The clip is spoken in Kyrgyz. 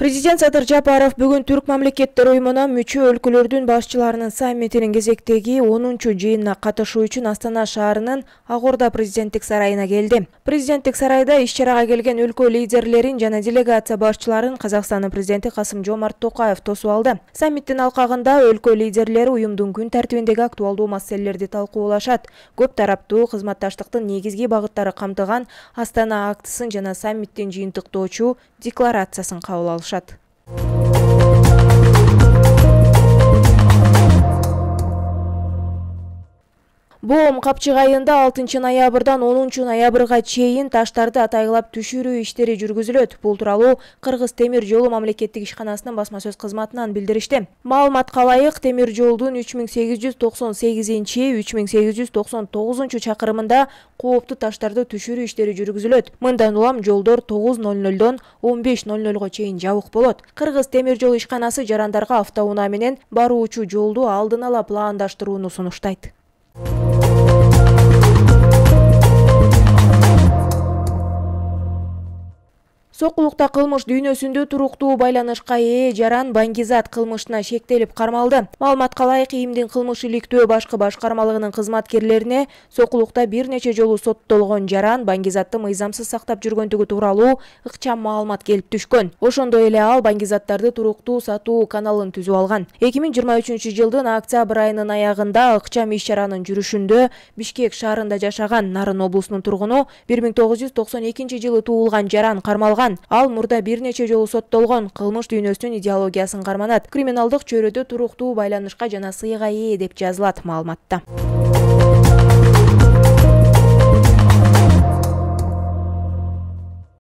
Президент Садыр Жапаров бүгін Түрк мамлекеттер уюмуна мүчө өлкөлөрдүн башчыларынын саммитинин кезектеги 10-чу жыйынына катышуу үчүн Астана шаарынын Ак-Орда президенттик сарайына келди. Президенттик сарайда иш-чарага келген өлкө лидерлерин жана делегация башчыларын Казакстандын президенти Касым-Жомарт Токаев тосуп алды. Саммиттин алкагында өлкө лидерлери уюмдун күн тартибиндеги актуалдуу маселелерди талкуулашат. Көп тараптуу кызматташтыктын негизги багыттары камтыган Астана актысын жана саммиттин жыйынтыктоочу декларациясын кабыл алышат. БОМ Капчык айында 6 ноябрдан 10 ноябрга чейин таштарды атайгылап түшүрүү иштери жүргүзүлөт. Бул тууралуу Кыргыз темир жолу мамлекеттик ишканасынын басма сөз кызматынан билдиришти. Маалыматка ылайык, темир жолдун 3898-3899 чакырымында кооптуу таштарды түшүрүү иштери жүргүзүлөт. Мындан улам жолдор 9:00 15:00 чейин жабык болот. Кыргыз темир жолу ишканасы жарандарга автоунаа менен баруучу жолду алдын ала пландаштырууну сунуштайт. Сокулукта кылмыш дүйнөсүндө туруктуу байланышка ээ жаран Баңгизат кылмышына шектелип кармалды. Маалыматка ылайык, ИИМдин кылмыш иликтөө башкы башкармалыгынын кызматкерлерине Сокулукта бир нече жолу соттолгон жаран Баңгизатты мыйзамсыз сактап жүргөндүгү тууралуу ыкчам маалымат келип түшкөн. Ошондой эле ал Баңгизаттарды туруктуу сатуу каналын түзүп алган. 2023-жылдын октябрь айынын аягында ыкчам иш-чаранын жүрүшүндө Бишкек шаарында жашаган Нарын облусунун тургуну 1992-жылы туулган жаран кармалган. Ал мурда бир нече жолу соттолгон, кылмыш дүйнөсүнүн идеологиясын карманат. Криминалдык чөйрөдө туруктуу байланышка жана сыйга ээ деп жазылат маалыматта.